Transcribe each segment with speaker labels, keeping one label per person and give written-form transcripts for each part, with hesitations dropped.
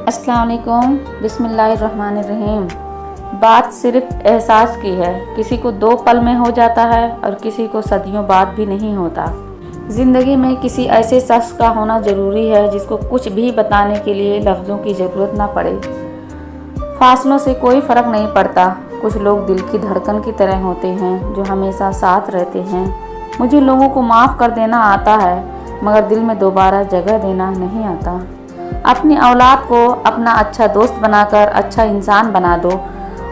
Speaker 1: अस्सलाम वालेकुम, बिस्मिल्लाहिर्रहमानिर्रहीम। बात सिर्फ एहसास की है। किसी को 2 पल में हो जाता है और किसी को सदियों बाद भी नहीं होता। ज़िंदगी में किसी ऐसे शख्स का होना ज़रूरी है जिसको कुछ भी बताने के लिए लफ्ज़ों की ज़रूरत ना पड़े। फासलों से कोई फ़र्क नहीं पड़ता। कुछ लोग दिल की धड़कन की तरह होते हैं जो हमेशा साथ रहते हैं। मुझे लोगों को माफ़ कर देना आता है, मगर दिल में दोबारा जगह देना नहीं आता। अपनी औलाद को अपना अच्छा दोस्त बनाकर अच्छा इंसान बना दो,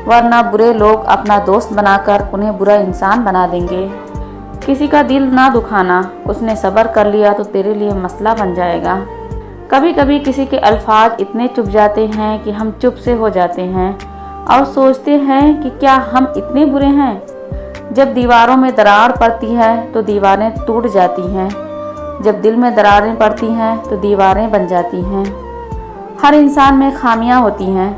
Speaker 1: वरना बुरे लोग अपना दोस्त बनाकर उन्हें बुरा इंसान बना देंगे। किसी का दिल ना दुखाना, उसने सब्र कर लिया तो तेरे लिए मसला बन जाएगा। कभी कभी किसी के अल्फाज इतने चुभ जाते हैं कि हम चुप से हो जाते हैं और सोचते हैं कि क्या हम इतने बुरे हैं। जब दीवारों में दरार पड़ती है तो दीवारें टूट जाती हैं। जब दिल में दरारें पड़ती हैं तो दीवारें बन जाती हैं। हर इंसान में खामियां होती हैं।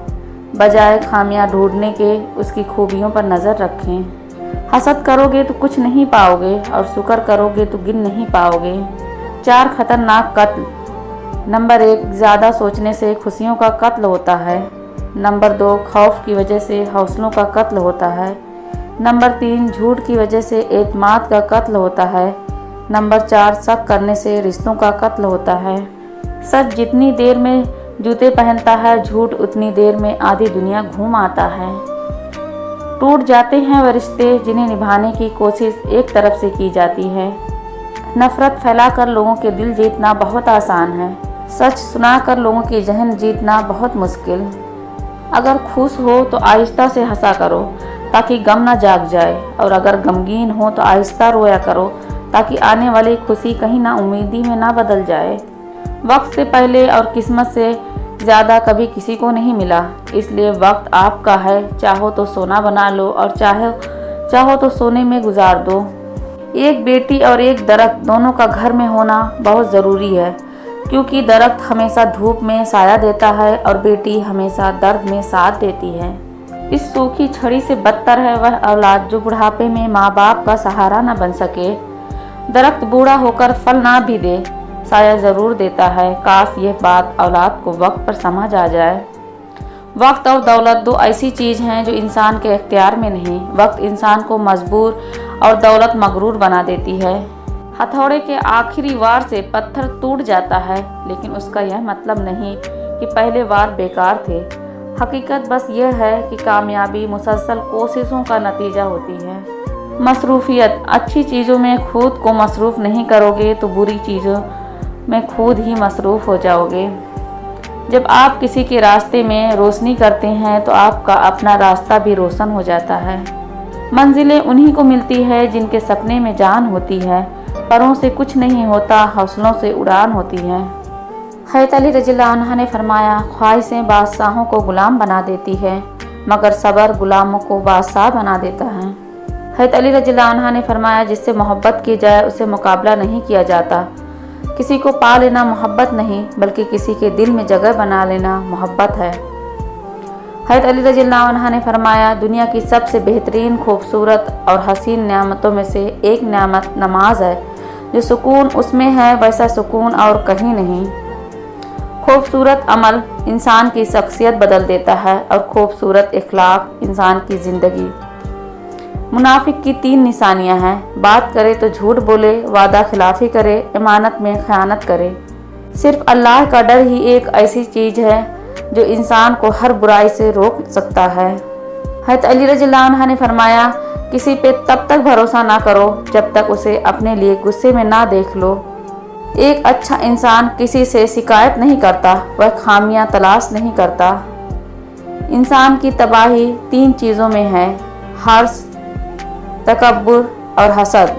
Speaker 1: बजाय खामियां ढूंढने के उसकी खूबियों पर नज़र रखें। हसद करोगे तो कुछ नहीं पाओगे और शुक्र करोगे तो गिन नहीं पाओगे। 4 खतरनाक कत्ल। नंबर 1, ज़्यादा सोचने से खुशियों का कत्ल होता है। नंबर 2, खौफ की वजह से हौसलों का कत्ल होता है। नंबर 3, झूठ की वजह से एतमाद का कत्ल होता है। नंबर 4, शक करने से रिश्तों का कत्ल होता है। सच जितनी देर में जूते पहनता है, झूठ उतनी देर में आधी दुनिया घूम आता है। टूट जाते हैं वह रिश्ते जिन्हें निभाने की कोशिश एक तरफ से की जाती है। नफरत फैलाकर लोगों के दिल जीतना बहुत आसान है। सच सुनाकर लोगों की जहन जीतना बहुत मुश्किल। अगर खुश हो तो आहिस्ता से हंसा करो ताकि गम ना जाग जाए, और अगर गमगीन हो तो आहिस्ता रोया करो ताकि आने वाली खुशी कहीं ना उम्मीदी में ना बदल जाए। वक्त से पहले और किस्मत से ज़्यादा कभी किसी को नहीं मिला, इसलिए वक्त आपका है। चाहो तो सोना बना लो और चाहो तो सोने में गुजार दो। एक बेटी और एक दरख्त दोनों का घर में होना बहुत ज़रूरी है, क्योंकि दरख्त हमेशा धूप में साया देता है और बेटी हमेशा दर्द में साथ देती है। इस सूखी छड़ी से बदतर है वह औलाद जो बुढ़ापे में माँ बाप का सहारा न बन सके। दरख्त बूढ़ा होकर फल ना भी दे, साया ज़रूर देता है। काश यह बात औलाद को वक्त पर समझ आ जाए। वक्त और दौलत 2 ऐसी चीज़ हैं जो इंसान के इख्तियार में नहीं। वक्त इंसान को मजबूर और दौलत मगरूर बना देती है। हथौड़े के आखिरी वार से पत्थर टूट जाता है, लेकिन उसका यह मतलब नहीं कि पहले वार बेकार थे। हकीकत बस यह है कि कामयाबी मुसलसल कोशिशों का नतीजा होती है। मसरूफियत। अच्छी चीज़ों में खुद को मसरूफ़ नहीं करोगे तो बुरी चीज़ों में खुद ही मसरूफ़ हो जाओगे। जब आप किसी के रास्ते में रोशनी करते हैं तो आपका अपना रास्ता भी रोशन हो जाता है। मंजिलें उन्हीं को मिलती है जिनके सपने में जान होती है। परों से कुछ नहीं होता, हौसलों से उड़ान होती है। हज़रत अली रज़ियल्लाहु अन्हु ने फरमाया, ख्वाहिशें बादशाहों को गुलाम बना देती है, मगर सब्र गुलामों को बादशाह बना देता है। हज़रत अली रज़ियल्लाहु अन्हु ने फरमाया, जिससे मोहब्बत की जाए उससे मुकाबला नहीं किया जाता। किसी को पा लेना मोहब्बत नहीं, बल्कि किसी के दिल में जगह बना लेना मोहब्बत है। हज़रत अली रज़ियल्लाहु अन्हु ने फरमाया, दुनिया की सबसे बेहतरीन, खूबसूरत और हसीन नेमतों में से एक नेमत नमाज है। जो सुकून उसमें है वैसा सुकून और कहीं नहीं। खूबसूरत अमल इंसान की शख्सियत बदल देता है और खूबसूरत इखलाक इंसान की ज़िंदगी। मुनाफिक की 3 निशानियां हैं। बात करे तो झूठ बोले, वादा खिलाफी करे, इमानत में खयानत करे। सिर्फ अल्लाह का डर ही एक ऐसी चीज़ है जो इंसान को हर बुराई से रोक सकता है। हज़रत अली रज़ियल्लाहु अन्हु ने फरमाया, किसी पे तब तक भरोसा ना करो जब तक उसे अपने लिए गुस्से में ना देख लो। एक अच्छा इंसान किसी से शिकायत नहीं करता, वह खामियां तलाश नहीं करता। इंसान की तबाही 3 चीज़ों में है, हर्ष, तकब्बुर और हसद।